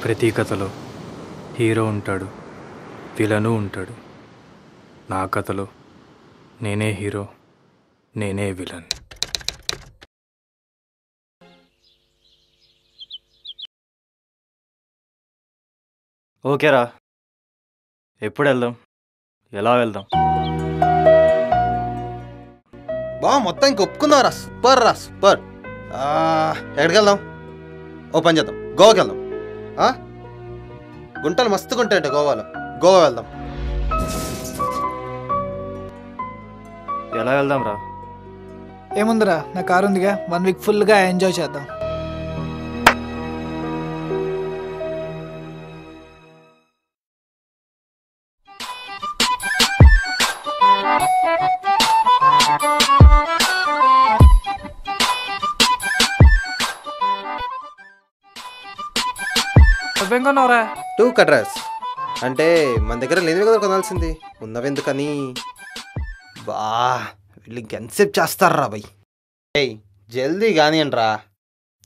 ప్రతి కథలో హీరో ఉంటాడు, విలను ఉంటాడు. నా కథలో నేనే హీరో, నేనే విలన్. ఓకేరా, ఎప్పుడు వెళ్దాం? ఎలా వెళ్దాం? మొత్తం ఇంక ఒప్పుకుందాం రా. సూపర్ రా, సూపర్. ఎక్కడికి వెళ్దాం? ఓ పని చేద్దాం, గోవాకి వెళ్దాం. గుంటలు మస్తుగా ఉంటాయంట గోవాలో. గోవా వెళ్దాం. ఎలా వెళ్దాం రా? ఏముందిరా, నా కారు ఉందిగా, 1 వీక్ ఫుల్గా ఎంజాయ్ చేద్దాం. నువ్వేంకొన్నావురా? 2 కట్రాస్ అంటే మన దగ్గర లేనివి కదా కొనాల్సింది, ఉన్నవెందుకని. వీళ్ళు ఇంకెంతసేపు చేస్తారా బై? జల్దీ కానివ్వండి రా.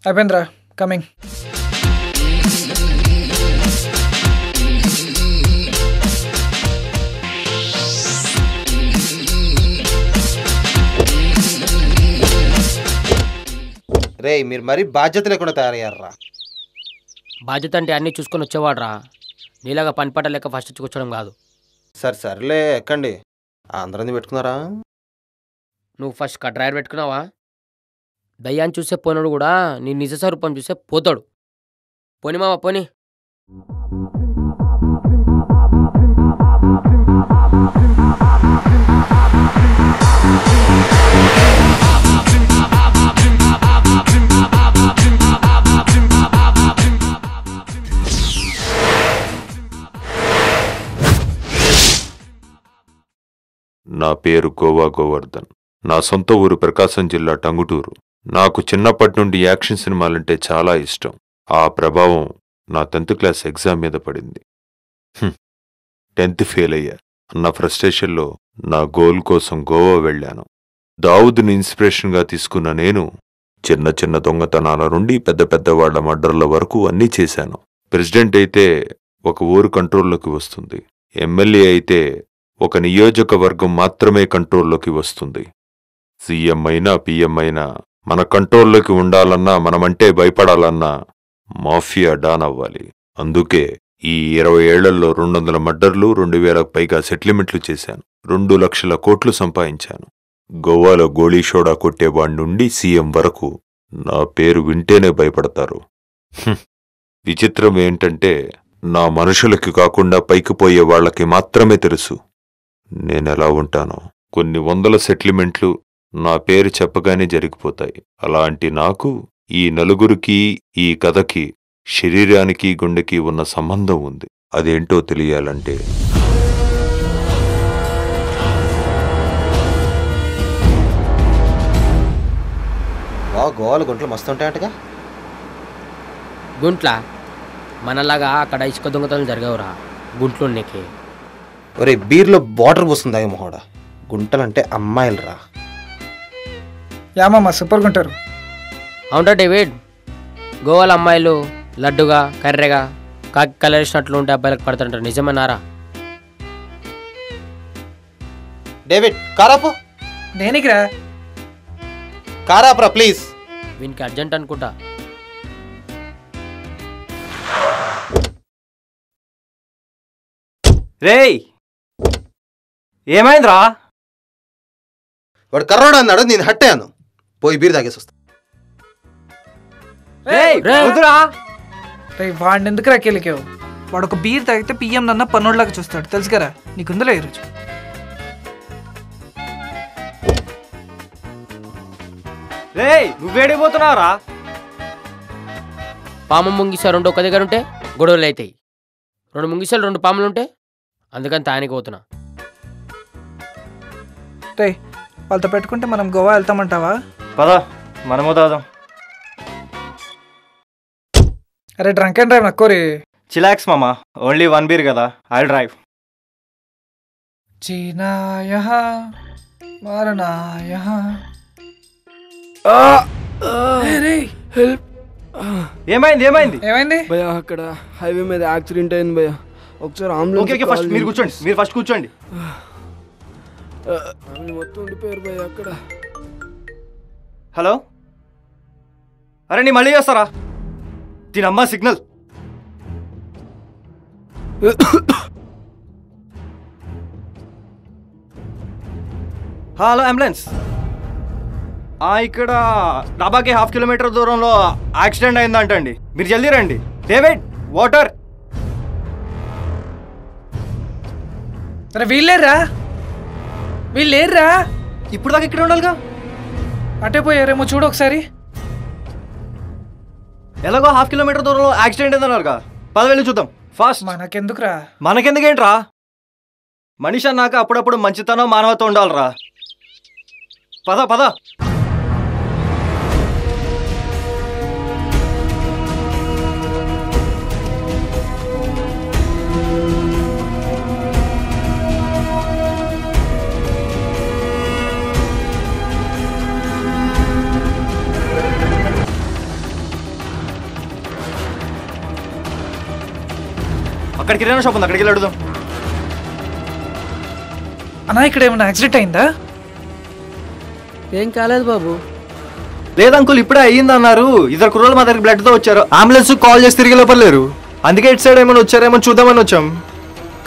అయిపోయిందిరా, కమింగ్. మీరు మరీ బాధ్యత లేకుండా తయారయ్యారా. బాధ్యత అంటే అన్నీ చూసుకొని వచ్చేవాడురా, నీలాగా పని పట్ట లెక్క ఫస్ట్ కూర్చోడం కాదు. సర్లే ఎక్కండి. అందరినీ పెట్టుకున్నారా? నువ్వు ఫస్ట్ డ్రైవర్ పెట్టుకున్నావా? దయ్యాన్ని చూసే పోనాడు కూడా నీ నిజ స్వరూపం చూసే పోతాడు. పోని మావా పోని. నా పేరు గోవా గోవర్ధన్. నా సొంత ఊరు ప్రకాశం జిల్లా టంగుటూరు. నాకు చిన్నప్పటి నుండి యాక్షన్ సినిమాలంటే చాలా ఇష్టం. ఆ ప్రభావం నా 10th క్లాస్ ఎగ్జామ్ మీద పడింది. 10th ఫెయిల్ అయ్యా అన్న ఫ్రస్ట్రేషన్లో నా గోల్ కోసం గోవా వెళ్ళాను. దావుద్ని ఇన్స్పిరేషన్గా తీసుకున్న నేను చిన్న చిన్న దొంగతనాల నుండి పెద్ద పెద్ద వాళ్ల మర్డర్ల వరకు అన్నీ చేశాను. ప్రెసిడెంట్ అయితే ఒక ఊరు కంట్రోల్లోకి వస్తుంది, ఎమ్మెల్యే అయితే ఒక నియోజకవర్గం మాత్రమే కంట్రోల్లోకి వస్తుంది. సీఎం అయినా పీఎం అయినా మన కంట్రోల్లోకి ఉండాలన్నా, మనమంటే భయపడాలన్నా మాఫియా డాన్ అవ్వాలి. అందుకే ఈ 20 ఏళ్లలో 200 మర్డర్లు, 2000కు పైగా సెటిల్మెంట్లు చేశాను. 2 లక్షల కోట్లు సంపాదించాను. గోవాలో గోళీ షోడా కొట్టేవాడి నుండి సీఎం వరకు నా పేరు వింటేనే భయపడతారు. విచిత్రం ఏంటంటే నా మనుషులకి కాకుండా పైకి పోయే వాళ్లకి మాత్రమే తెలుసు నేనెలా ఉంటానో. కొన్ని 100 సెటిల్మెంట్లు నా పేరు చెప్పగానే జరిగిపోతాయి. అలాంటి నాకు ఈ నలుగురికి, ఈ కథకి, శరీరానికి గుండెకి ఉన్న సంబంధం ఉంది. అదేంటో తెలియాలంటే గోవాలో గుంటలు మస్తు ఉంటాయంటగా. గుంట్ల మనలాగా అక్కడ ఇసుక దొంగతనం జరగవురా, గుంట్లు నీకే. ఒరే బీర్లో వాటర్ పోస్తుందా మొహోడా. గుంటలంటే అమ్మాయిలు రా. యామమ్మ సూపర్గా ఉంటారు. అవునా డేవిడ్? గోవాల అమ్మాయిలు లడ్డుగా, కర్రెగా, కాకి కలరేసినట్లు ఉంటే అబ్బాయిలకు పడతారంటారు, నిజమేనారా? డేవిడ్ కారాపు. దేనికిరా? కారాపురా ప్లీజ్. వీనికి అర్జెంట్ అనుకుంటా. రేయ్, ఏమైందిరా? వాడు కర్రోడు అన్నాడు, నేను హట్ అయ్యాను. పోయి బీర్ తాగేసి వస్తా. వాడిని ఎందుకు రాకెళ్ళికావు? వాడు ఒక బీర్ తాగితే పిఎం నన్న పన్నోడ్లాగా చూస్తాడు, తెలుసు కదా నీకుందిలే ఈరోజు. రేయ్, నువ్వేడిపోతున్నావురా? పాము ముంగిసా 2 ఒక దగ్గర ఉంటే గొడవలు అవుతాయి. 2 ముంగిసాలు 2 పాములు ఉంటే అందుకని తానికి పోతున్నా. రే, వాళ్ళతో పెట్టుకుంటే మనం గోవా వెళ్తామంటావా? పద, మనము తాదాం. అరే డ్రంక్ అండ్ డ్రైవ్ నక్కోరి. చిలాక్స్ మామా, ఓన్లీ 1 బీర్ కదా, ఐ డ్రైవ్. జీనాయ మారనాయ. హెల్ప్. ఏమైంది ఏమైంది ఏమైంది? భయ అక్కడ హైవే మీద యాక్సిడెంట్ అయింది భయ. ఒకసారి ఓకే ఓకే ఫస్ట్ మీరు కూర్చోండి, మీరు ఫస్ట్ కూర్చోండి. మొత్తం ఉండిపోయారు భయ అక్కడ. హలో, అరే నీ మళ్ళీ చేస్తారా? దీనమ్మా సిగ్నల్. Hello ambulance. ఇక్కడ డాబాకి 1/2 కిలోమీటర్ దూరంలో యాక్సిడెంట్ అయిందంటండి, మీరు జల్దీ రండి. David, water. అరే వీళ్ళేర్రా, వీళ్ళేర్రా. ఇప్పుడు దాకా ఇక్కడ ఉండాలిగా. అటే పోయారేమో చూడు ఒకసారి. ఎలాగో 1/2 కిలోమీటర్ దూరంలో యాక్సిడెంట్ అయిందన్నారుగా, 10 వెళ్ళి చూద్దాం ఫాస్ట్. మనకెందుకురా? మనకెందుకేంట్రా, మనిషి అన్నాక అప్పుడప్పుడు మంచితనం మానవత్వం ఉండాలిరా. పద పద. అక్కడికి కిరాణా షాప్ ఉంది, అక్కడికి వెళ్ళి అడుగుదాం. అన్నా ఇక్కడ ఏమైనా యాక్సిడెంట్ అయిందా? ఏం కాలేదు బాబు. లేదంకుల్, ఇప్పుడే అయ్యిందన్నారు. ఇద్దరు కుర్రోళ్ళు మా దగ్గర బ్లడ్ తో వచ్చారు. అంబులెన్స్ కాల్ చేసి తిరిగి లోపలేరు, అందుకే ఇటు సైడ్ ఏమైనా వచ్చారేమో చూద్దామని వచ్చాం.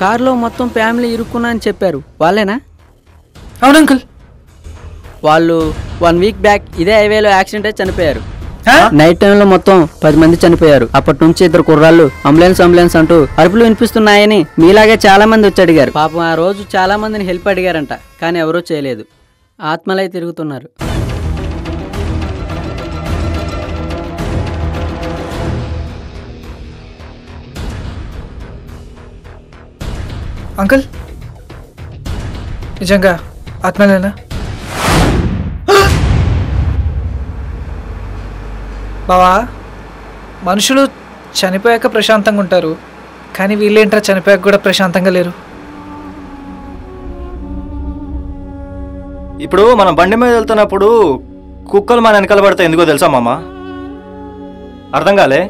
కారులో మొత్తం ఫ్యామిలీ ఇరుక్కున్నా అని చెప్పారు, వాళ్ళేనా? అవును అంకుల్. వాళ్ళు 1 వీక్ బ్యాక్ ఇదే హైవేలో యాక్సిడెంట్ అయి చనిపోయారు. హా? నైట్ టైంలో మొత్తం 10 మంది చనిపోయారు. అప్పటి నుంచి ఇద్దరు కుర్రాళ్ళు అంబులెన్స్ అంబులెన్స్ అంటూ అరుపులు వినిపిస్తున్నాయని మీలాగే చాలా మంది వచ్చి అడిగారు. పాపం ఆ రోజు చాలా మందిని హెల్ప్ అడిగారంట, కానీ ఎవరూ చేయలేదు. ఆత్మలై తిరుగుతున్నారు. అంకుల్ నిజంగా ఆత్మలేనా? బావా, మనుషులు చనిపోయాక ప్రశాంతంగా ఉంటారు, కానీ వీళ్ళేంట్రా చనిపోయాక కూడా ప్రశాంతంగా లేరు. ఇప్పుడు మనం బండి మీద వెళ్తున్నప్పుడు కుక్కలు మన వెనకాల పడితే ఎందుకో తెలుసా మామ? అర్థం కాలే?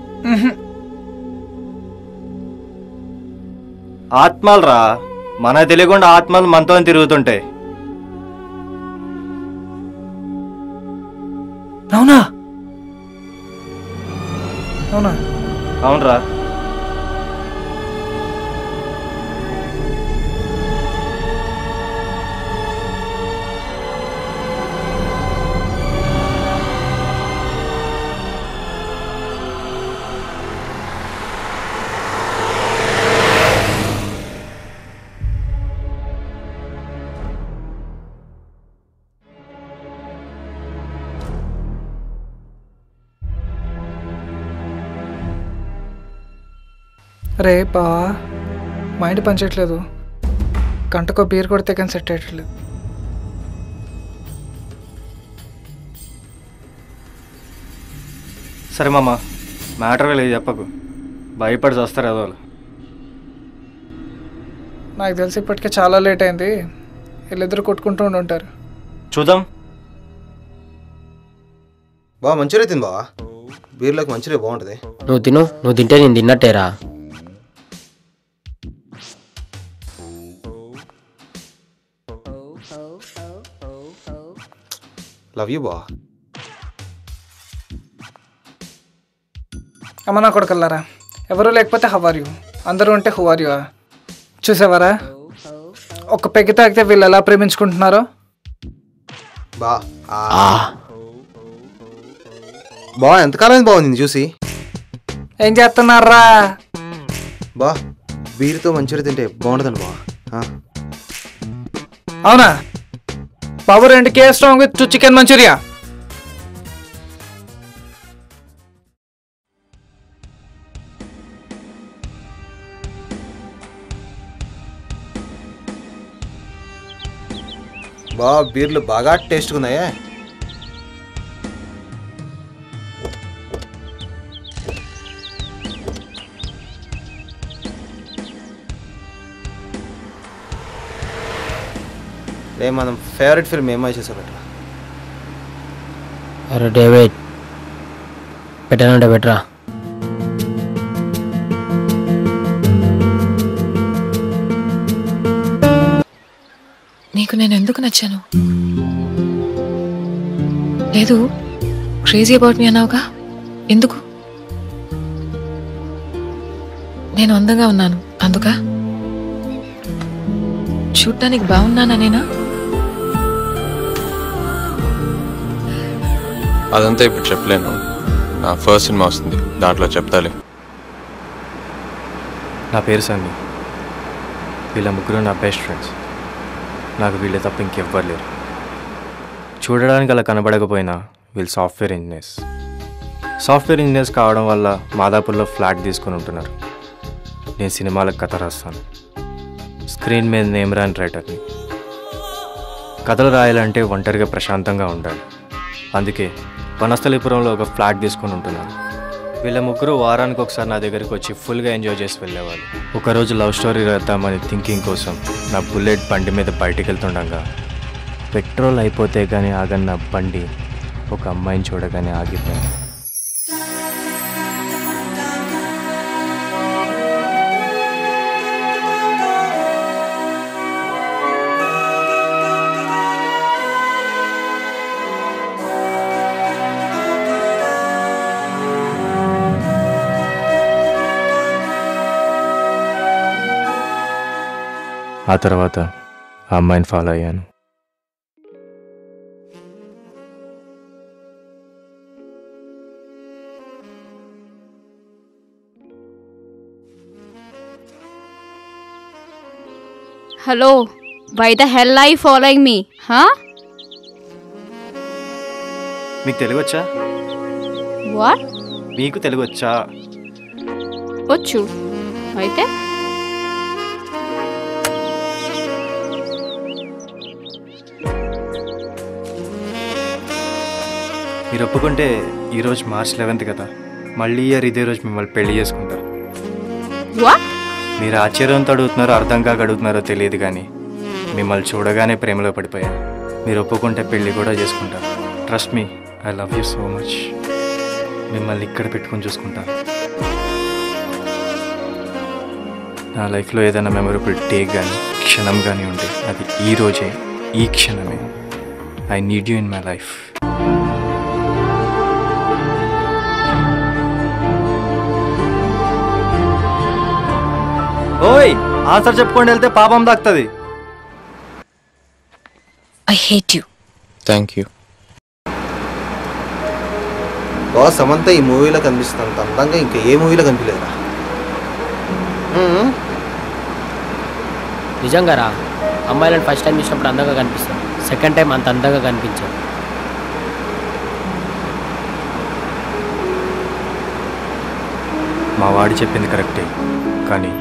ఆత్మలు రా, మనకు తెలియకుండా ఆత్మలు మనతో తిరుగుతుంటాయి. అవునా? అవునా? అవునరా. రే బావా, మైండ్ పనిచేయట్లేదు. గంటకో బీర్ కొడితే కానీ సెట్ అయ్యట్లేదు. సరే మామ, మ్యాటర్ లేదు చెప్పకు, భయపడి చేస్తారు ఏదో వాళ్ళు. నాకు తెలిసి ఇప్పటికే చాలా లేట్ అయింది, వీళ్ళిద్దరు కొట్టుకుంటూ ఉంటారు. చూద్దాం. బావ మంచిగా తింది బావా, బీర్లోకి మంచిగా బాగుంటుంది. నువ్వు తిను, నువ్వు తింటే నేను తిన్నట్టేరా. లవ్ యూ బావా. అమ్మ నా కొడుకల్లారా, ఎవరు లేకపోతే హవర్ యూ, అందరూ ఉంటే హువర్ యూ. చూసావారా ఒక పెగ్గి తాగితే వీళ్ళు ఎలా ప్రేమించుకుంటున్నారో. బా బా ఎంతకాలం బాగుంది చూసి. ఏం చేస్తున్నారా? బా బీర్తో మంచిగా తింటే బాగుంటుందండి బా. అవునా బాబు, 2 KS strong with 2 chicken manchurian. బా బీర్లు బాగా టేస్ట్గా ఉన్నాయే. మనం ఫేవరెట్ ఫిల్మ్ ఏమై చేసా బెటర్. అరే డేవిడ్, పెట్టానంటే బెటరా. నీకు నేను ఎందుకు నచ్చాను? లేదు, క్రేజీ అబౌట్ మీ అన్నావుగా, ఎందుకు? నేను అందంగా ఉన్నాను అందుకా? చూడటానికి బాగున్నానా నేనా? అదంతా ఇప్పుడు చెప్పలేను. నా ఫస్ట్ సినిమా వస్తుంది, దాంట్లో చెప్తాలే. నా పేరు సన్నీ. వీళ్ళ ముగ్గురు నా బెస్ట్ ఫ్రెండ్స్. నాకు వీళ్ళే తప్ప ఇంకెవ్వరు లేరు. చూడడానికి అలా కనబడకపోయినా వీళ్ళు సాఫ్ట్వేర్ ఇంజనీర్స్ కావడం వల్ల మాదాపూర్లో ఫ్లాట్ తీసుకొని ఉంటున్నారు. నేను సినిమాలకు కథ రాస్తాను. స్క్రీన్ మీద నేమ్ రాని రైటర్ని. కథలు రాయాలంటే ఒంటరిగా ప్రశాంతంగా ఉండాలి. అందుకే వనస్థలిపురంలో ఒక ఫ్లాట్ తీసుకొని ఉంటున్నాను. వీళ్ళ ముగ్గురు వారానికి ఒకసారి నా దగ్గరికి వచ్చి ఫుల్గా ఎంజాయ్ చేసి వెళ్ళేవాళ్ళు. ఒకరోజు లవ్ స్టోరీ రాద్దామని థింకింగ్ కోసం నా బుల్లెట్ బండి మీద బయటికి వెళ్తుండగా పెట్రోల్ అయిపోతే కానీ ఆగన్న బండి ఒక అమ్మాయిని చూడగానే ఆగిపోయింది. ఆ తర్వాత ఆ అమ్మాయిని ఫాలో అయ్యాను. Hello, why the hell I following me? మీకు తెలుగు వచ్చా? వాట్? మీకు తెలుగు వచ్చా? వచ్చు. అయితే మీరు ఒప్పుకుంటే ఈరోజు March 11th కదా, మళ్ళీ ఇయర్ ఇదే రోజు మిమ్మల్ని పెళ్లి చేసుకుంటా. మీరు ఆశ్చర్యంతో అడుగుతున్నారో అర్థం కాక అడుగుతున్నారో తెలియదు కానీ మిమ్మల్ని చూడగానే ప్రేమలో పడిపోయాను. మీరు ఒప్పుకుంటే పెళ్ళి కూడా చేసుకుంటాను. Trust me, I love you so much. మిమ్మల్ని ఇక్కడ పెట్టుకొని చూసుకుంటాను. నా లైఫ్లో ఏదైనా మెమరబుల్ డే కానీ క్షణం కానీ ఉంటే అది ఈ రోజే, ఈ క్షణమే. I need you in my life. ఓయ్, ఆన్సర్ చెప్పుకొని వెళ్తే పాపం దాక్తుంది. I hate you. Thank you. Boss, Samantha ఈ మూవీలో కనిపిస్తుంది అందంగా ఇంకా ఏ మూవీలో కనిపించలేదురా. నిజంగా రా, అమ్మాయిలను ఫస్ట్ టైం చూసినప్పుడు అందంగా కనిపిస్తాను, సెకండ్ టైం అంత అందంగా కనిపించాను. మా వాడు చెప్పింది కరెక్టే, కానీ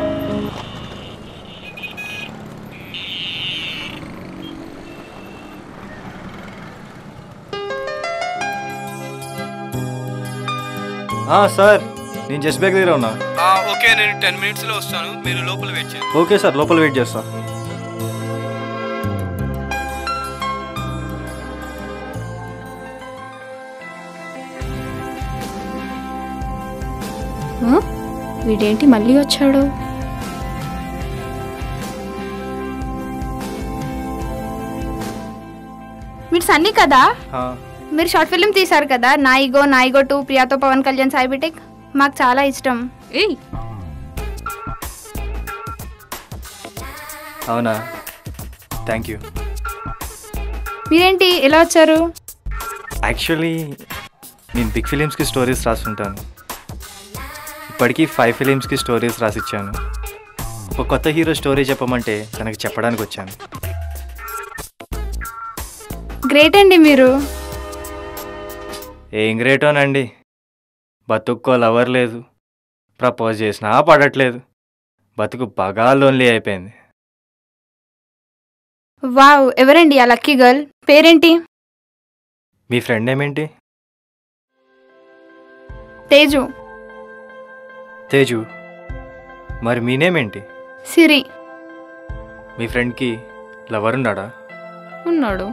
సార్, నేను జస్ట్ బ్యాగ్ దగ్గర ఉన్నా. ఓకే, నేను 10 minutesలో వస్తాను. మీరు లోపల వెయిట్ చేయండి. ఓకే సార్, లోపల వెయిట్ చేస్తా. వీడేంటి మళ్ళీ వచ్చాడు? మీరు సన్నీ కదా? మీరు షార్ట్ ఫిల్మ్ తీశారు కదా, నాయిగో 2 ప్రియాతో పవన్ కళ్యాణ్ సాయిబిటెక్. మాకు చాలా ఇష్టం. అవునా, థ్యాంక్ యూ. మీరేంటి ఎలా వచ్చారు? యాక్చువల్లీ నేను బిగ్ ఫిలిమ్స్కి స్టోరీస్ రాస్తుంటాను. ఇప్పటికీ 5 ఫిలిమ్స్కి స్టోరీస్ రాసిచ్చాను. ఒక కొత్త హీరో స్టోరీ చెప్పమంటే తనకు చెప్పడానికి వచ్చాను. గ్రేట్ అండి మీరు. ఏం గ్రేటోనండి, బతుక్కో లవర్ లేదు, ప్రపోజ్ చేసినా పడట్లేదు, బతుకు బాగా లోన్లీ అయిపోయింది. వావ్, ఎవరండి ఆ లక్కీ గర్ల్? పేరేంటి? మీ ఫ్రెండ్ ఏమేంటి? తేజు. తేజు. మరి మీ నేమ్ ఏంటి? సిరి. మీ ఫ్రెండ్కి లవర్ ఉన్నాడా? ఉన్నాడు.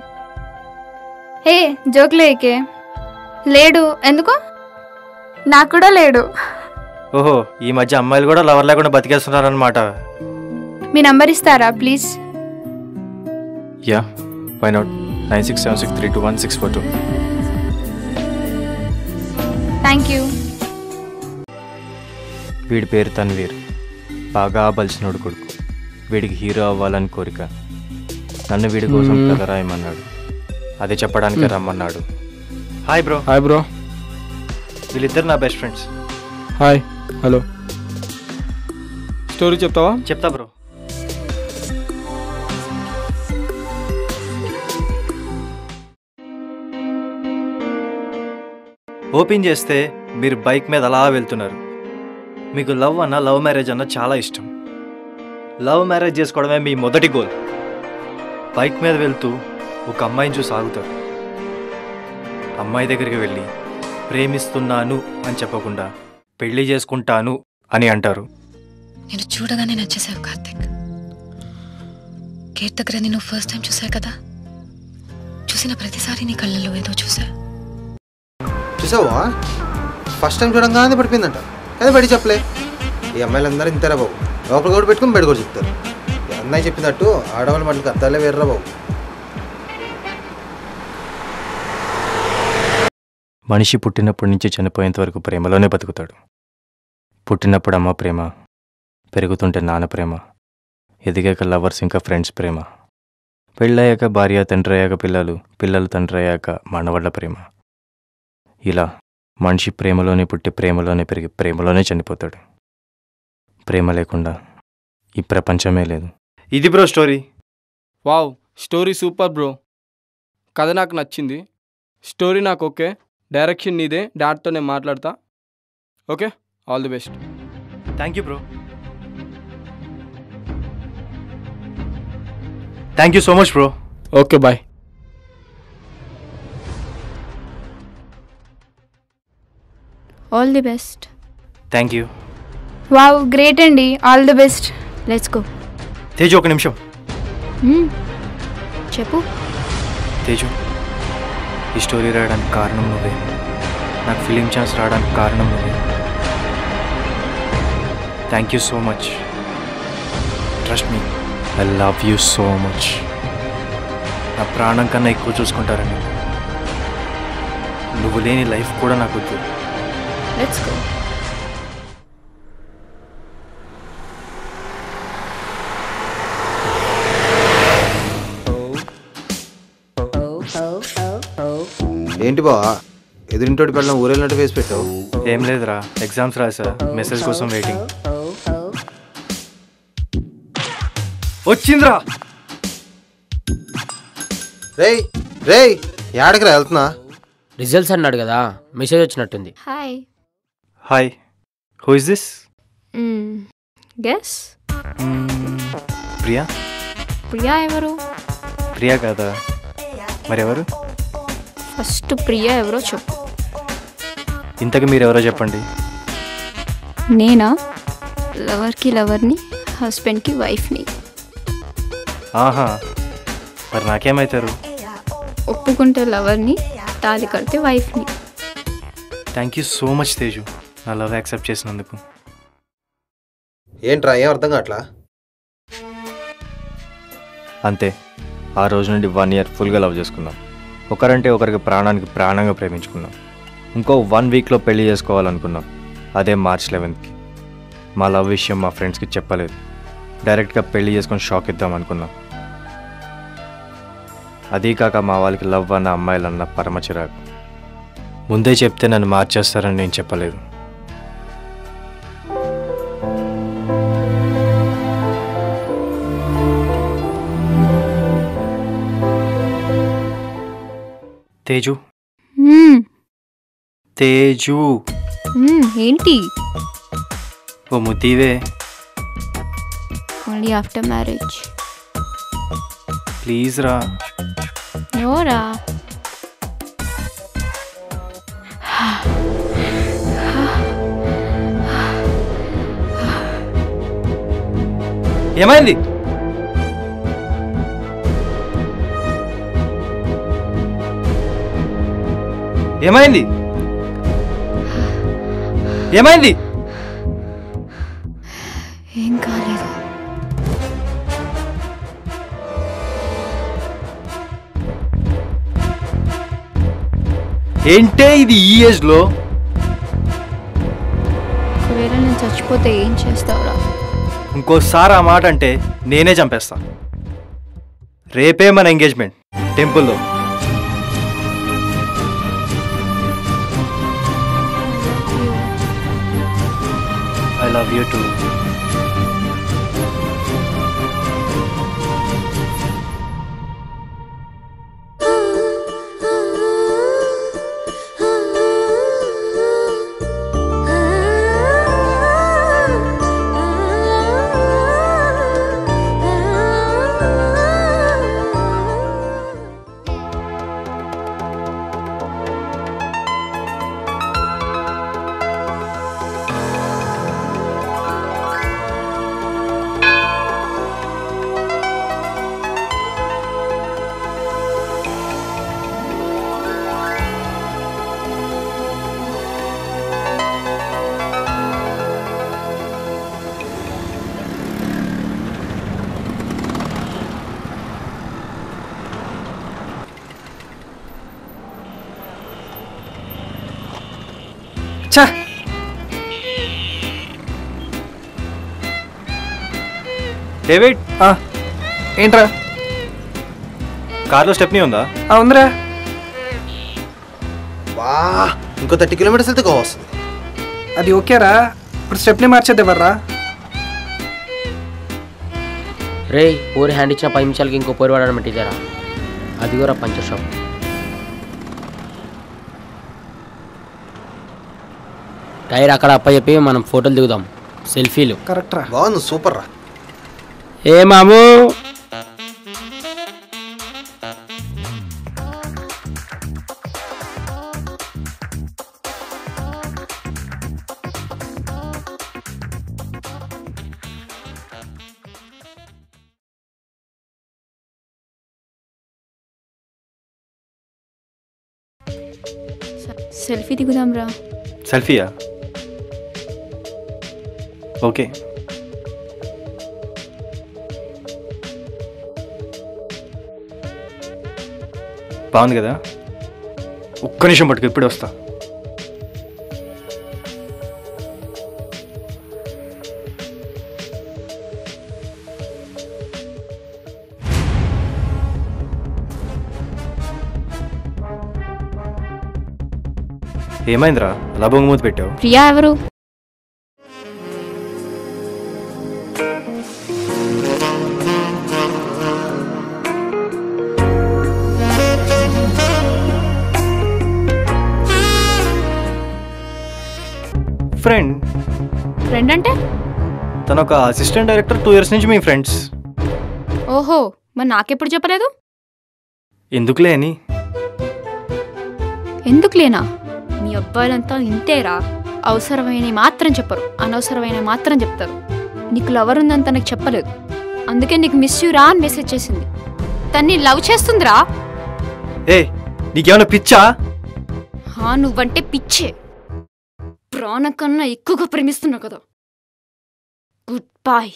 ఏ జోక్లేకే లేడు. ఎందుకు? నాకు కూడా లేడు. ఓహో, ఈ మధ్య అమ్మాయిలు కూడా లవర్ లేకుండా బతికేస్తున్నారనమాట. మీ నంబర్ ఇస్తారా please? Yeah, why not. 9676321642. Thank you. వీడి పేరు తన్వీర్. బాగా బలిసినోడు కొడుకు. వీడికి హీరో అవ్వాలని కోరిక. నన్ను వీడి కోసం కథ రాయమన్నాడు. అదే చెప్పడానికి రమ్మన్నాడు. Hi bro. Hi bro. వీళ్ళిద్దరు నా best friends. Hi. Hello. Story చెప్తావా? చెప్తా బ్రో. ఓపెన్ చేస్తే మీరు బైక్ మీద అలా వెళ్తున్నారు. మీకు లవ్ అన్న, లవ్ మ్యారేజ్ అన్న చాలా ఇష్టం. లవ్ మ్యారేజ్ చేసుకోవడమే మీ మొదటి గోల్. బైక్ మీద వెళ్తూ ఒక అమ్మాయిని చూసి ఆగుతారు. అమ్మాయి దగ్గరికి వెళ్ళి ప్రేమిస్తున్నాను అని చెప్పకుండా పెళ్లి చేసుకుంటాను అని అంటారు. నేను చూడగానే నచ్చేసావు కార్తిక్. గేట్ దగ్గర నేను ఫస్ట్ టైం చూసా కదా, చూసిన ప్రతిసారి నీ కళ్ళల్లో ఏదో చూసా. చూసావా? ఫస్ట్ టైం చూడంగానే పడిపోయిందంట. కానీ బయట చెప్పలే. ఈ అమ్మాయిలందరూ ఇంతరా బాబు. లోపల కూడా పెట్టుకుని బయట కూడా చెప్తారు. అన్నయ్య చెప్పినట్టు ఆడవాళ్ళ మాటలకు అర్థాలే వేర్రా బాబు. మనిషి పుట్టినప్పటి నుంచి చనిపోయేంత వరకు ప్రేమలోనే బతుకుతాడు. పుట్టినప్పుడు అమ్మ ప్రేమ, పెరుగుతుంటే నాన్న ప్రేమ, ఎదిగాక లవర్స్ ఇంకా ఫ్రెండ్స్ ప్రేమ, పెళ్ళయ్యాక భార్య, తండ్రి అయ్యాక పిల్లలు, పిల్లలు తండ్రి అయ్యాక మనవళ్ళ ప్రేమ. ఇలా మనిషి ప్రేమలోనే పుట్టి ప్రేమలోనే పెరిగి ప్రేమలోనే చనిపోతాడు. ప్రేమ లేకుండా ఈ ప్రపంచమే లేదు. ఇది bro story. Wow, story super bro. కథ నాకు నచ్చింది. స్టోరీ నాకు ఓకే. డైరెక్షన్ నీదే. డాడ్తో నేను మాట్లాడతా. Okay, all the best. Thank you bro. Thank you so much bro. Okay, bye. All the best. Thank you. Wow, great అండి. All the best. Let's go. Teju, ఒక నిమిషం. చెప్పు. తేజు, ఈ స్టోరీ రాయడానికి కారణం నువ్వే. నాకు ఫిలిం ఛాన్స్ రావడానికి కారణం నువ్వే. Thank you so much. Trust me, I love you so much. నా ప్రాణం కన్నా ఎక్కువ చూసుకుంటారని. నువ్వు లేని లైఫ్ కూడా నాకు వద్దు. Let's go. ఏంటి బావా, ఎదురింటోటి పెళ్ళం ఊరెళ్ళినట్టు ఫేస్ పెట్టావు? ఏం లేదురా, ఎగ్జామ్స్ రాసా, మెసేజ్ కోసం వెయిటింగ్. వచ్చిందిరా. రేయ్ రేయ్, యాడకి రా వెళ్తున్నా? రిజల్ట్స్ అన్నాడు కదా, మెసేజ్ వచ్చినట్టుంది. Hi. Hi, who is this? Guess. Priya? Priya ఎవరు? ప్రియా కాదా, మరెవరు? ఫస్ట్ ప్రియా ఎవరో చెప్పు. ఇంతకు మీరెవరో చెప్పండి. నేనా? లవర్కి లవర్ని, హస్బెండ్కి వైఫ్ని. ఆహా, మరి నాకేమవుతారు? ఒప్పుకుంటే లవర్ని, తాళి కడితే వైఫ్ని. Thank you so much Teju, నా లవ్ యాక్సెప్ట్ చేసినందుకు. ఏంట్రా, ఏం అర్థం కావట్లా? అంతే, ఆ రోజు నుండి 1 year ఫుల్గా లవ్ చేసుకున్నాం. ఒకరంటే ఒకరికి ప్రాణానికి ప్రాణంగా ప్రేమించుకున్నాం. ఇంకో 1 weekలో పెళ్లి చేసుకోవాలనుకున్నాం. అదే March 11th. మా లవ్ విషయం మా ఫ్రెండ్స్కి చెప్పలేదు. డైరెక్ట్గా పెళ్లి చేసుకొని షాక్ ఇద్దాం అనుకున్నాం. అదీ కాక మా వాళ్ళకి లవ్ అన్న అమ్మాయిలన్న పరమ చిరాకు. ముందే చెప్తే నన్ను మార్చేస్తారని నేను చెప్పలేదు. తేజు, తేజు, ఏంటి? ఓ ముద్దీవే. Only after marriage. ప్లీజ్ రా. నోరా. ఏమైంది? ఏమైంది? ఏమైంది? ఏం కాలేదు. ఏంటే ఇది ఈ ఏజ్లో? ఒకవేళ నేను చచ్చిపోతే ఏం చేస్తావురా? ఇంకోసారి ఆ మాట అంటే నేనే చంపేస్తా. రేపే మన ఎంగేజ్మెంట్ టెంపుల్లో. I love you two. David, ఏంట్రా? కార్లో స్టెప్నీ ఉందా? ఉందిరా. వా, ఇంకో 30 కిలోమీటర్స్ వెళ్తే గోవా వస్తుంది. అది ఓకేరా, ఇప్పుడు స్టెప్నీ మార్చేది ఎవర్రా? రే ఊరి హ్యాండ్ ఇచ్చిన 10 నిమిషాలకి ఇంకో పోరు పడడం పెట్టిదారా. అది కూడా పంచర్ షాప్. టైర్ అక్కడ అప్ప చెప్పి మనం ఫోటోలు దిగుదాం, సెల్ఫీలు. కరెక్ట్ రా. బాగుంది, సూపర్ రా. ఏ మాము, సెల్ఫీ దిగుదాం రా. సెల్ఫీయా? ఓకే. బాగుంది కదా? ఒక్క నిమిషం పట్టుకు, ఇప్పుడే వస్తా. ఏమైందిరా అలా బొంగమూతి పెట్టావు? ప్రియా ఎవరు? ఫ్రెండ్. ఫ్రెండ్ అంటే? తను ఒక అసిస్టెంట్ డైరెక్టర్, 2 years నుంచి మీ ఫ్రెండ్స్. ఓహో, మరి నాకెప్పుడు చెప్పలేదు? ఎందుకులే అని. ఎందుకులేనా? మీ అబ్బాయిలంతా ఇంతేరా. అవసరమైన మాత్రం చెప్పరు, అనవసరమైన మాత్రం చెప్తారు. నీకు లవర్ ఉందంత నాకు చెప్పలేదు, అందుకే నీకు మిస్ యూ రా అని మెసేజ్ చేసింది. తన్ని లవ్ చేస్తుందిరా. ఏ, నీకేమైనా పిచ్చా? నువ్వంటే పిచ్చే. ప్రాణం కన్నా ఎక్కువగా ప్రేమిస్తున్నావు కదా. Good bye.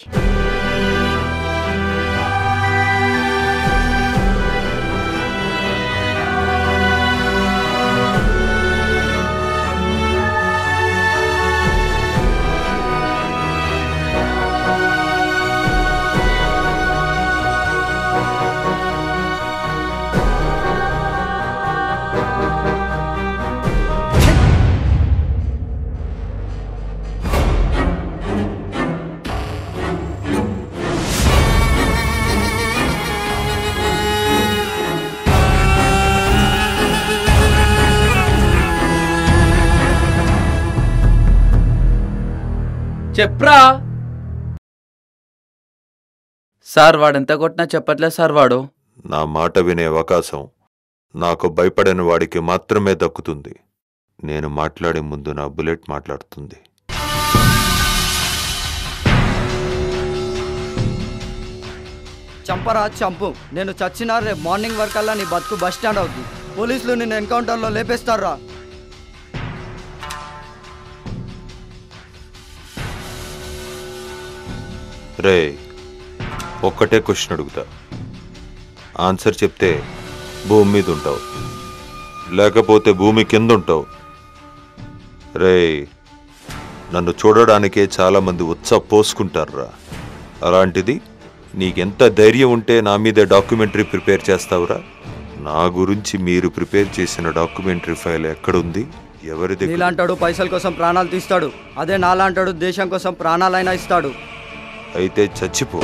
చెప్పరా సార్? వాడెంత కొట్టినా చెప్పట్లేదు సార్. వాడు నా మాట వినే అవకాశం నాకు భయపడని వాడికి మాత్రమే దక్కుతుంది. నేను మాట్లాడే ముందు నా బుల్లెట్ మాట్లాడుతుంది. చంపరా చంపు. నేను చచ్చినా రేపు మార్నింగ్ వరకల్లా నీ బతుకు బస్ స్టాండ్ అవుద్ది. పోలీసులు నిన్ను ఎన్కౌంటర్లో లేపేస్తారా. రే ఒక్కటే క్వశ్చన్ అడుగుతా, ఆన్సర్ చెప్తే భూమి మీద ఉంటావు, లేకపోతే భూమి కింద ఉంటావు. రే నన్ను చూడడానికే చాలామంది ఉత్సాహ పోసుకుంటారురా. అలాంటిది నీకెంత ధైర్యం ఉంటే నా మీద డాక్యుమెంటరీ ప్రిపేర్ చేస్తావురా? నా గురించి మీరు ప్రిపేర్ చేసిన డాక్యుమెంటరీ ఫైల్ ఎక్కడుంది? ఎవరి దగ్గర? నీలాంటాడు పైసల కోసం ప్రాణాలు తీస్తాడు, అదే నాలాంటాడు దేశం కోసం ప్రాణాలైనా ఇస్తాడు. అయితే చచ్చిపో.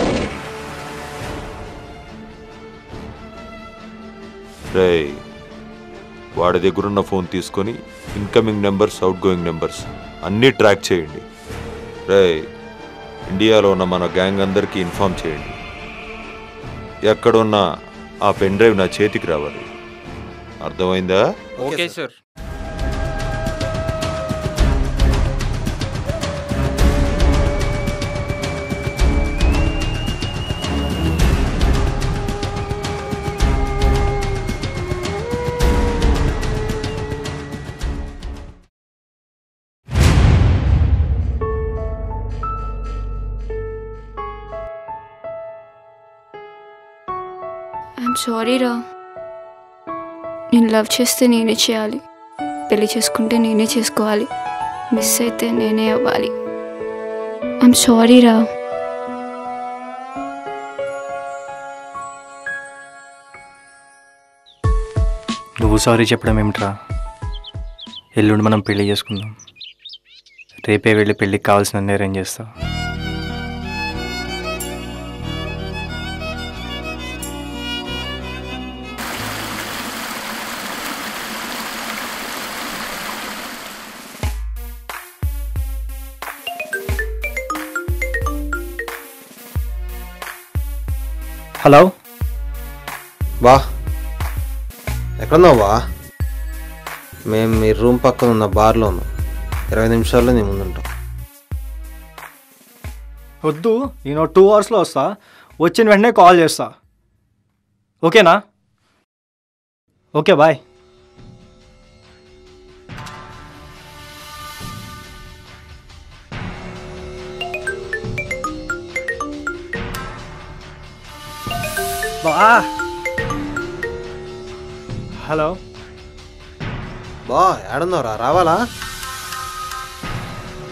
రే వాడి దగ్గరున్న ఫోన్ తీసుకొని incoming numbers, out going numbers అన్నీ ట్రాక్ చేయండి. రే ఇండియాలో ఉన్న మన గ్యాంగ్ అందరికీ ఇన్ఫామ్ చేయండి. ఎక్కడున్నా ఆ పెన్ డ్రైవ్ నా చేతికి రావాలి. అర్థమైందా? Okay sir. ఐఎమ్ సారీ రా. నేను లవ్ చేస్తే నేనే చేయాలి, పెళ్లి చేసుకుంటే నేనే చేసుకోవాలి, మిస్ అయితే నేనే అవ్వాలి. ఐఎమ్ సారీ రా. నువ్వు సారీ చెప్పడం ఏమిట్రా? ఎల్లుండి మనం పెళ్లి చేసుకుందాం. రేపే వెళ్ళి పెళ్ళికి కావాల్సిన అరేంజ్ చేస్తావు. హలో బా, ఎక్కడున్నావు బా? మేము మీ రూమ్ పక్కన ఉన్న బార్లో ఉన్నాం. 20 నిమిషాల్లో నీ ముందుంటాం. వద్దు, నేను 2 అవర్స్లో వస్తా. వచ్చిన వెంటనే కాల్ చేస్తా. ఓకేనా? Okay bye. బా, హలో బా ఏడున్నావురా? రావాలా?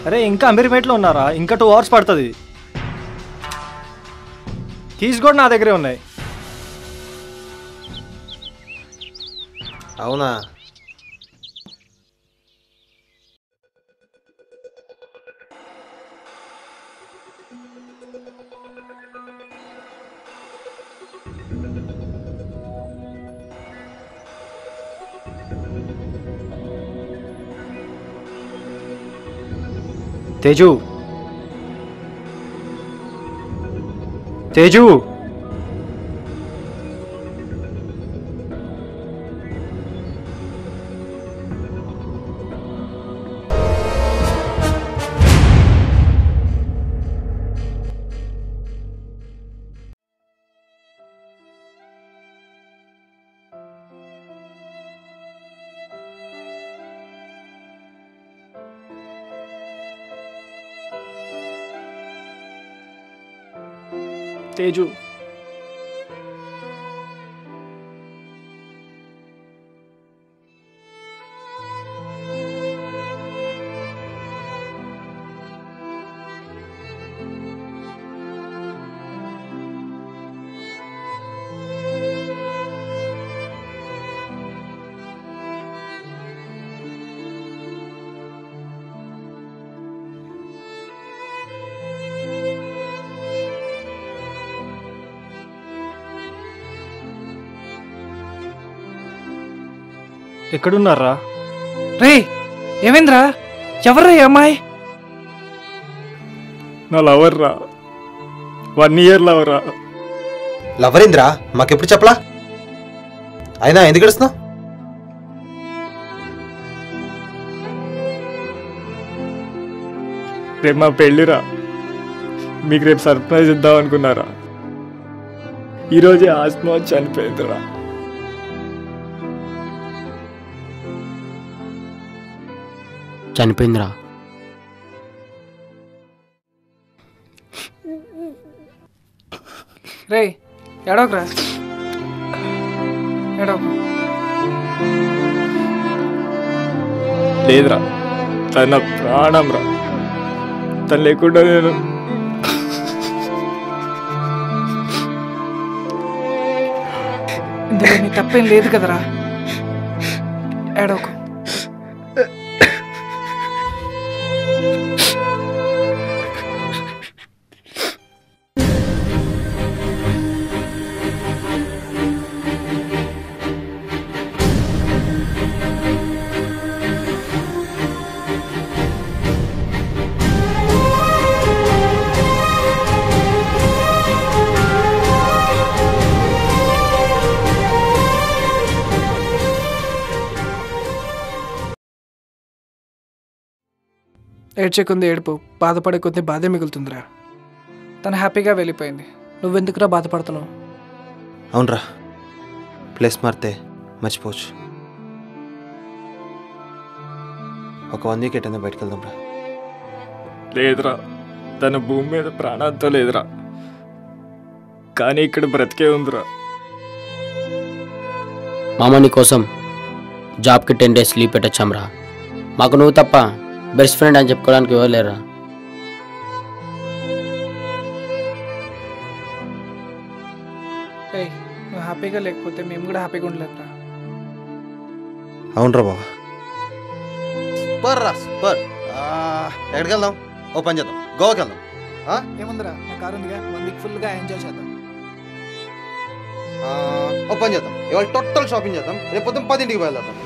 అరే ఇంకా అమీర్పేటలో ఉన్నారా? ఇంకా 2 అవర్స్ పడుతుంది. కీస్ కూడా నా దగ్గరే ఉన్నాయి. అవునా? తేజు, తేజు, తేజు. ఎక్కడున్నారా? రే ఏమైందిరా? ఎవర్రా ఈ అమ్మాయి? నా లవర్ రా. 1 ఇయర్ లవర్ రా. లవరింద్రా? మాకెప్పుడు చెప్పలా? అయినా ఎందుకు గడుస్తున్నావు? రేపు మా పెళ్ళిరా. మీకు రేపు సర్ప్రైజ్ ఇద్దాం అనుకున్నారా? ఈరోజే ఆస్మా చనిపోయిందిరా. చనిపోయిందిరా? రే ఎడోకరా ఎడోకు. లేదురా, తన ప్రాణం రా. తను లేకుండా నేను ఇందులో నీ తప్పేం లేదు కదరా. ఏడోకు. ఏడ్చే కొంది ఏడుపు, బాధపడే కొద్ది బాధే మిగులుతుందిరా. తను హ్యాపీగా వెళ్ళిపోయింది, నువ్వెందుకురా బాధపడుతున్నావు? అవునరా, ప్లేస్ మారితే మర్చిపోవచ్చు. ఒక 1 వీక్ ఎటైనా బయటకు వెళ్దాం రా. లేదురా, తన భూమి మీద ప్రాణాలతో లేదురా, కానీ ఇక్కడ బ్రతికే ఉందిరా. మామ నీ కోసం జాబ్కి 10 days లీవ్ పెట్టచ్చాంరా. మాకు నువ్వు తప్ప బెస్ట్ ఫ్రెండ్ అని చెప్పుకోవడానికి ఎవరు లేరా? నువ్వు హ్యాపీగా లేకపోతే మేము కూడా హ్యాపీగా ఉండలేదురా. అవునరా బాబా, సూపర్ రా సూపర్. ఎక్కడికి వెళ్దాం? ఓ పని చేద్దాం, గోవాకి వెళ్దాం. ఏముందిరా, నా కారు ఉందిగా, 1 వీక్ ఫుల్గా ఎంజాయ్ చేద్దాం. ఓ పని చేద్దాం, ఇవాళ టోటల్ షాపింగ్ చేద్దాం, రేపు పొద్దున్న 10ంటికి బయలుదేరదాం.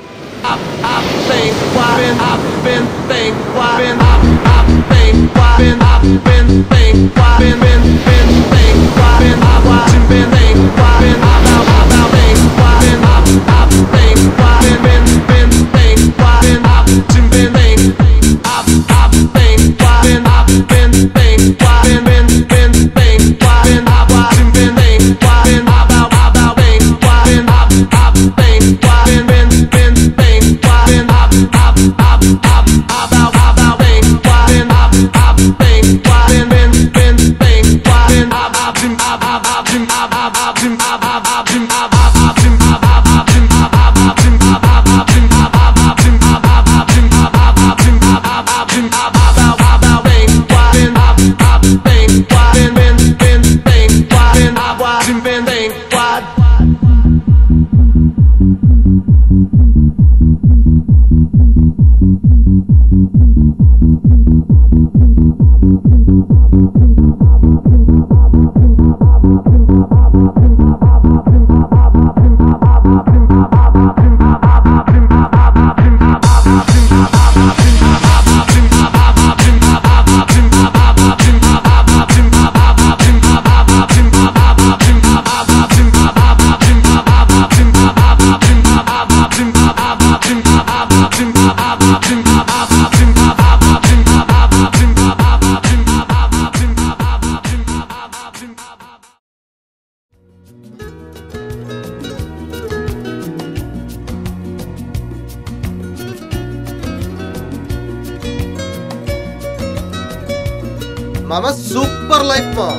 మామ సూపర్ లైఫ్ మా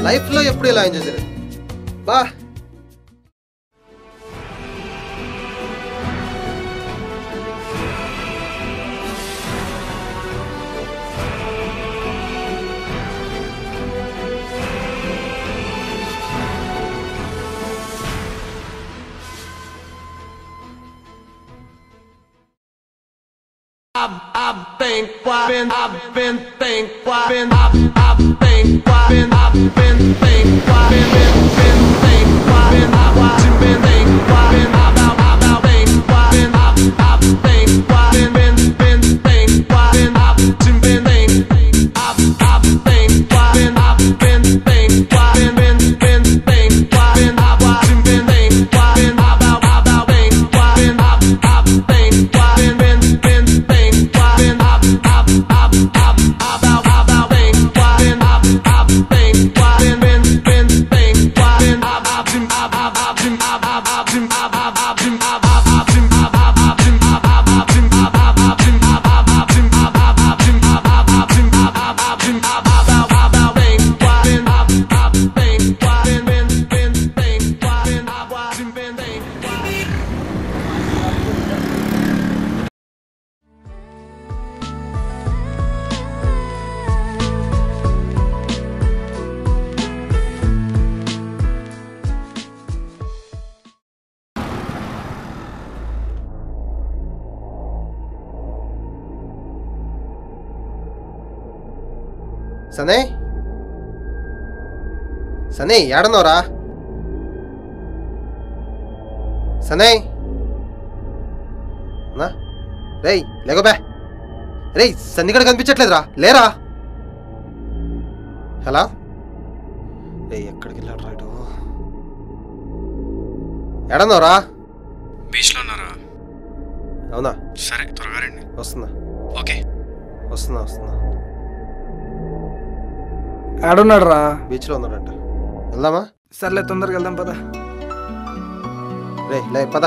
లైఫ్లో ఎప్పుడు ఇలా ఎంజాయ్ చేయలేదు బా. Up, సనే సనే ఏడన్నావురా? సనే నా రేయ్ లేగో బే. రేయ్ సన్నిగడ కనిపించట్లేదురా, లేరా? హలో రేయ్ ఎక్కడికి వెళ్ళాడు రైటు? ఏడన్నావురా? బీచ్లో ఉన్నారా? అవునా? సరే త్వరగా రండి. వస్తున్నా. ఓకే వస్తున్నా. ఆడున్నాడు రా. బీచ్లో ఉన్నాడంట. వెళ్దామా? సర్లే తొందరగా వెళ్దాం పద. రే లే పద.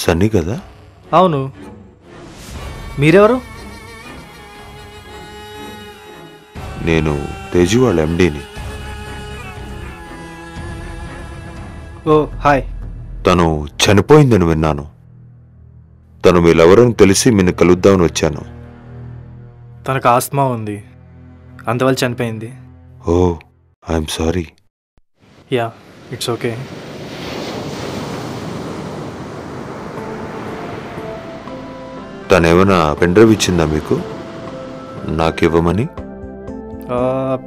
సన్నీ కదా? అవును. మీరెవరు? నేను తేజు వాళ్ళ ఎండీని. ఓ హాయ్. తను చనిపోయిందని విన్నాను. తను మీరెవరని తెలిసి నిన్ను కలుద్దామని వచ్చాను. తనకు ఆస్తమా ఉంది, అందువల్ల చనిపోయింది. Oh I'm sorry. Yeah it's okay. తనేమైనా పెన్ డ్రైవ్ ఇచ్చిందా మీకు నాకు ఇవ్వమని?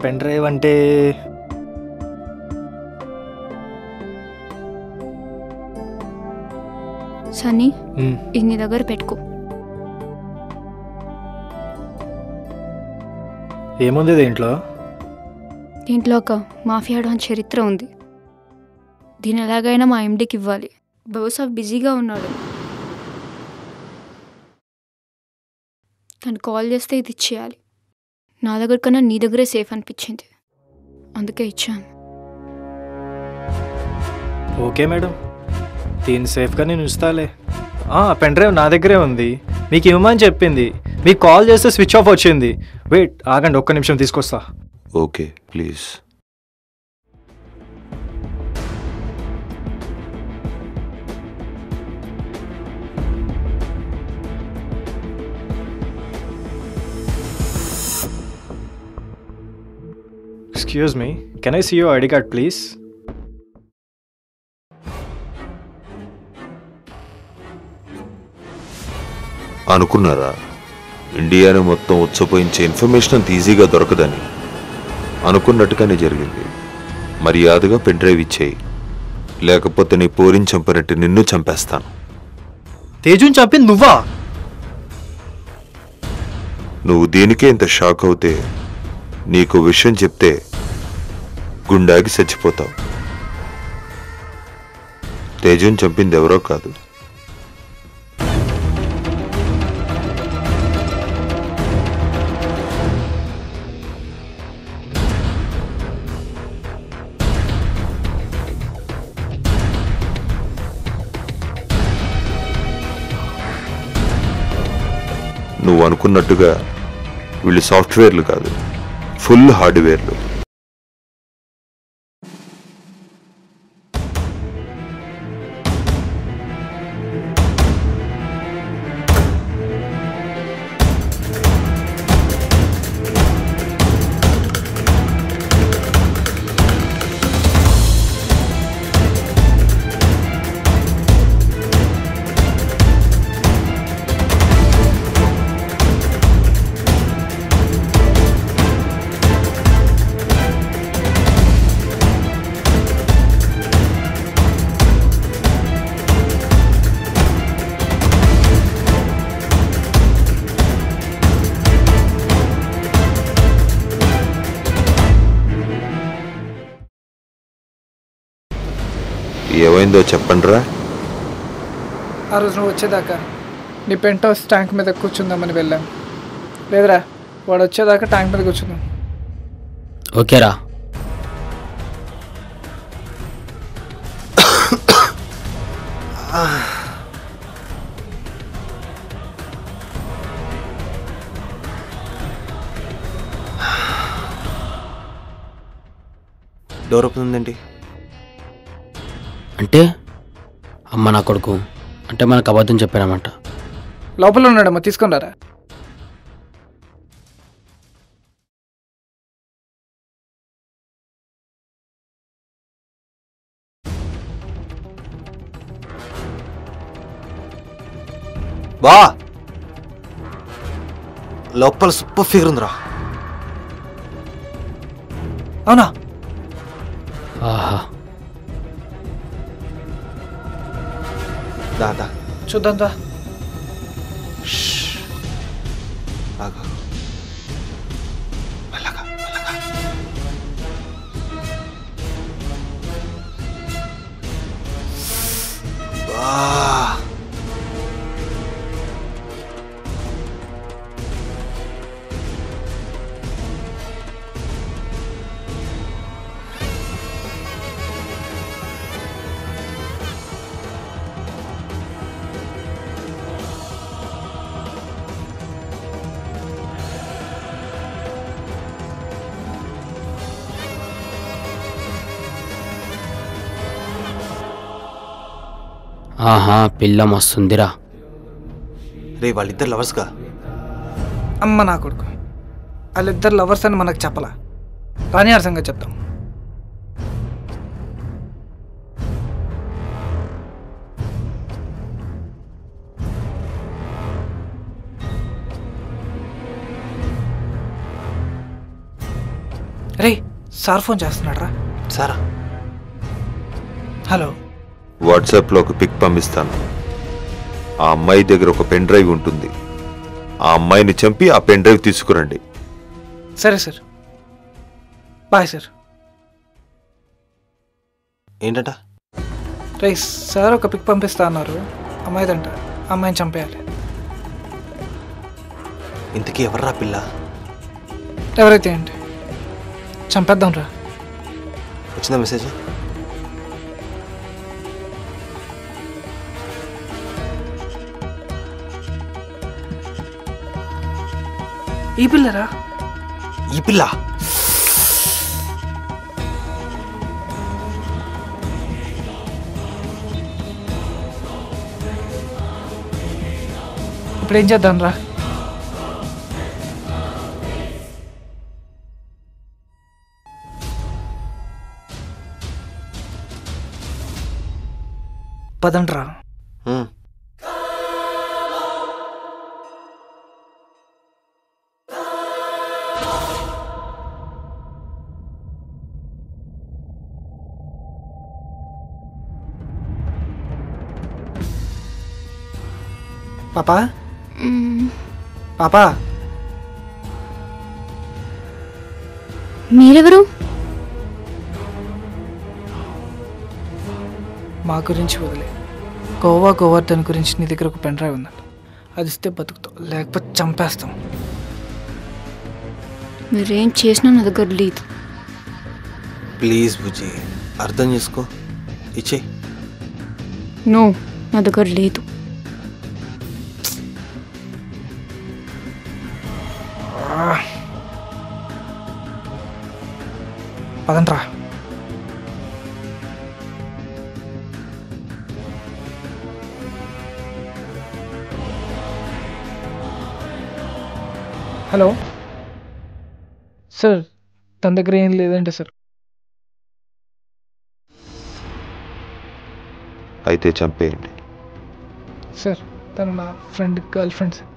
పెన్ డ్రైవ్ అంటే సన్నీ ఇది నీ దగ్గర పెట్టుకో. ఏముంది దీంట్లో? దీంట్లో ఒక మాఫియా డాన్ చరిత్ర ఉంది. దీని ఎలాగైనా మా ఎండికి ఇవ్వాలి. బహుశా బిజీగా ఉన్నాడు. తను కాల్ చేస్తే ఇది ఇచ్చేయాలి. నా దగ్గర కన్నా నీ దగ్గరే సేఫ్ అనిపించింది, అందుకే ఇచ్చాను. ఓకే మేడం, దీన్ని సేఫ్గా నేను ఉంచుతాలే. పెన్ డ్రైవ్ నా దగ్గరే ఉంది, మీకు ఇవ్వమని చెప్పింది. మీకు కాల్ చేస్తే స్విచ్ ఆఫ్ వచ్చింది. వెయిట్ ఆగండి, ఒక్క నిమిషం తీసుకొస్తా. Okay please. Excuse me, can I see your ID card please? అనుకున్నారా ఇండియాని మొత్తం ఉచ్చపోయించే ఇన్ఫర్మేషన్ అంత ఈజీగా దొరకదని? అనుకున్నట్టుగానే జరిగింది. మర్యాదగా పెన్ డ్రైవ్ ఇచ్చేయి, లేకపోతే నీ పోరిని చంపినట్టు నిన్ను చంపేస్తాను. తేజుని చంపింది నువ్వా? నువ్వు దీనికే ఇంత షాక్ అవుతే నీకు విషయం చెప్తే గుండాకి చచ్చిపోతావు. తేజుని చంపింది ఎవరో కాదు, నువ్వు అనుకున్నట్టుగా వీళ్ళు సాఫ్ట్వేర్లు కాదు, ఫుల్ హార్డ్వేర్లు. ఏమైందో చెప్పండిరా. ఆ రోజు నువ్వు వచ్చేదాకా నీ పెంట్ హౌస్ ట్యాంక్ మీద కూర్చుందామని వెళ్ళాం. లేదురా, వాడు వచ్చేదాకా ట్యాంక్ మీద కూర్చుందాం. ఓకేరా. డోర్ ఓపెన్ ఉందేంటి? అంటే అమ్మ నా కొడుకు అంటే మనకు అబద్ధం చెప్పానమాట. లోపల ఉన్నాడమ్మా, తీసుకొని రారా. బా లోపల సూపర్ ఫిగర్ ఉందిరా. అవునా? ఆహా దా చూద్దాం దా. ఆగు. మెల్లగా. బా ఆహా పిల్ల మస్తుందిరా. రే వాళ్ళిద్దరు లవర్స్గా. అమ్మ నా కొడుకు, వాళ్ళిద్దరు లవర్స్ అని మనకు చెప్పలా. రాని ఆర్ సంగతి చెప్తాం. రే సార్ ఫోన్ చేస్తున్నాడు రా. సారా? హలో. వాట్సాప్లో ఒక పిక్ పంపిస్తాను. ఆ అమ్మాయి దగ్గర ఒక పెన్ డ్రైవ్ ఉంటుంది. ఆ అమ్మాయిని చంపి ఆ పెన్ డ్రైవ్ తీసుకురండి. సరే సార్, బాయ్ సార్. ఏంటంట? రే సార్ ఒక పిక్ పంపిస్తా అన్నారు, అమ్మాయిదంట. అమ్మాయిని చంపేయాలి. ఇంతకీ ఎవర్రా పిల్ల? ఎవరైతే ఏంటి, చంపేద్దాం రా. వచ్చిందా మెసేజ్? ఈ పిల్లరా? ఈ పిల్ల ఇప్పుడు ఏం చేద్దాం రా? పదండ్రా. పాపా పాపా, మీరెవరు? మా గురించి వదిలే, గోవర్ధన్ గురించి నీ దగ్గర ఒక పెన్ డ్రైవ్ ఉందంట. అది ఇస్తే బతుకుతావు, లేకపోతే చంపేస్తాం. మీరేం చేసినా నా దగ్గర లేదు. ప్లీజ్ బుజ్జి, అర్థం చేసుకో. ఇచ్చే. నో, నా దగ్గర లేదు. పదండ్రా. హలో సార్, తన దగ్గర ఏం లేదంటే సార్. అయితే చంపేయండి. సార్ తను నా ఫ్రెండ్ గర్ల్ ఫ్రెండ్ సార్.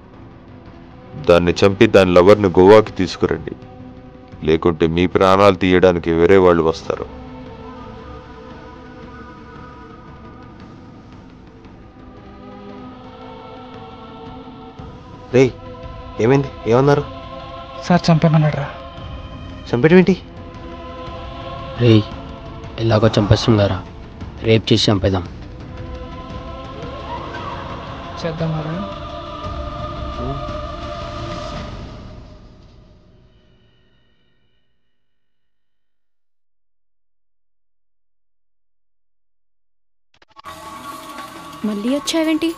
దాన్ని చంపి దాని లవర్ని గోవాకి తీసుకురండి. లేకుంటే మీ ప్రాణాలు తీయడానికి వేరే వాళ్ళు వస్తారు. రే ఏమైంది? ఏమన్నారు? సార్ చంపేమన్నాడు రా. చంపేయడం ఏంటి? రే ఎలాగో చంపేస్తున్నారా, రేప్ చేసి చంపేద్దాం. చేద్దాం. మళ్ళీ వచ్చావేంటి?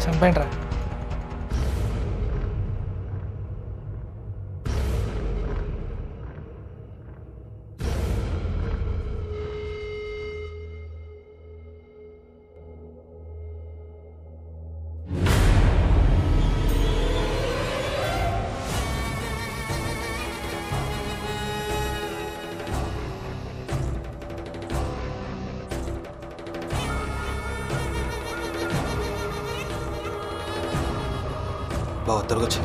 చంపండి రా. బావ తిరగొచ్చు.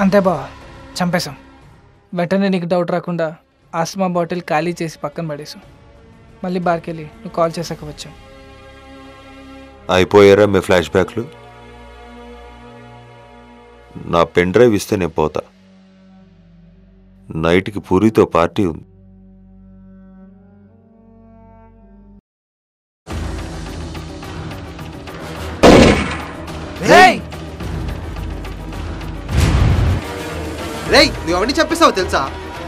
అంతే బా, చంపేశాం. వెంటనే నీకు డౌట్ రాకుండా ఆస్మా బాటిల్ ఖాళీ చేసి పక్కన పడేసాం. మళ్ళీ బార్కి వెళ్ళి నువ్వు కాల్ చేసాక వచ్చాం. అయిపోయారా మీ ఫ్లాష్ బ్యాక్లు? నా పెన్ డ్రైవ్ ఇస్తే నేను పోతా. నైట్కి పూరితో పార్టీ ఉంది. రేయ్ నువ్వు అవన్నీ చెప్పేసావు తెలుసా?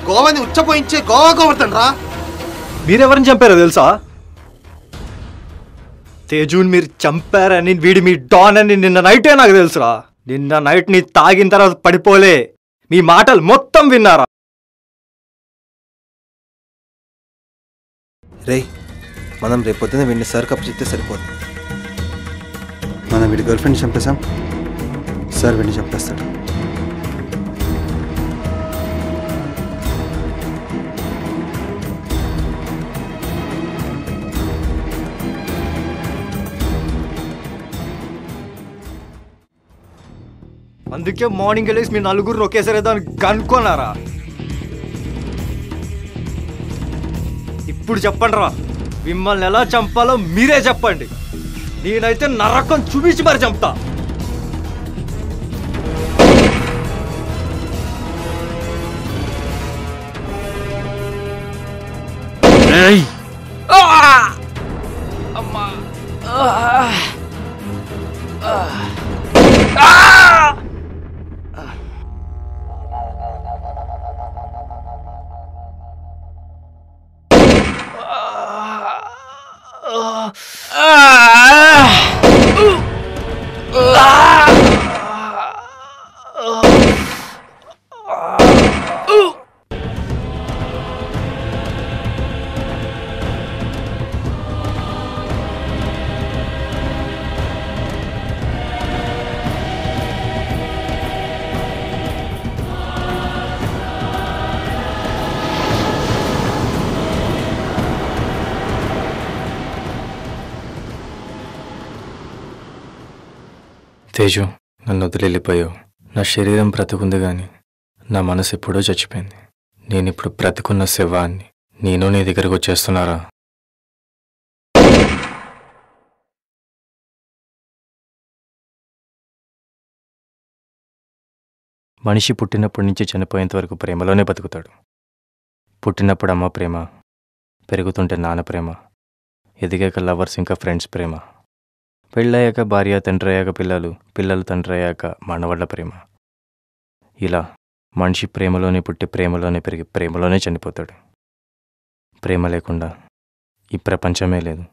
గోవాని ఉచ్చపోయించే గోవా గోవర్ధన్ రా. మీరెవరిని చంపారో తెలుసా? తేజుని మీరు చంపారని, వీడి మీ డాన్ అని నిన్న నైటే నాకు తెలుసురా. నిన్న నైట్ ని తాగిన తర్వాత పడిపోలే. మీ మాటలు మొత్తం విన్నారా? రేయ్ మనం రేపొద్దున వీడిని సార్ కప్పు చెప్తే సరిపోదు. మనం వీడి గర్ల్ ఫ్రెండ్ చంపేశాం, సార్ వీడిని చంపేస్తాడు. అందుకే మార్నింగ్ వెళ్ళేసి మీ నలుగురు ఒకేసారి దాన్ని కనుక్కున్నారా? ఇప్పుడు చెప్పండి రా, మిమ్మల్ని ఎలా చంపాలో మీరే చెప్పండి. నేనైతే నరకం చూపించి మరి చంపుతా. తేజు, నన్ను వదిలి వెళ్ళిపోయావు. నా శరీరం బ్రతుకుంది కానీ నా మనసు ఎప్పుడో చచ్చిపోయింది. నేనిప్పుడు బ్రతుకున్న శవాన్ని. నేను నీ దగ్గరకు వచ్చేస్తున్నారా? మనిషి పుట్టినప్పటి నుంచి చనిపోయేంత వరకు ప్రేమలోనే బతుకుతాడు. పుట్టినప్పుడు అమ్మ ప్రేమ, పెరుగుతుంటే నాన్న ప్రేమ, ఎదిగాక లవర్స్ ఇంకా ఫ్రెండ్స్ ప్రేమ, పెళ్ళయ్యాక భార్య, తండ్రి అయ్యాక పిల్లలు, పిల్లలు తండ్రి అయ్యాక మనవళ్ళ ప్రేమ. ఇలా మనిషి ప్రేమలోనే పుట్టి ప్రేమలోనే పెరిగి ప్రేమలోనే చనిపోతాడు. ప్రేమ లేకుండా ఈ ప్రపంచమే లేదు.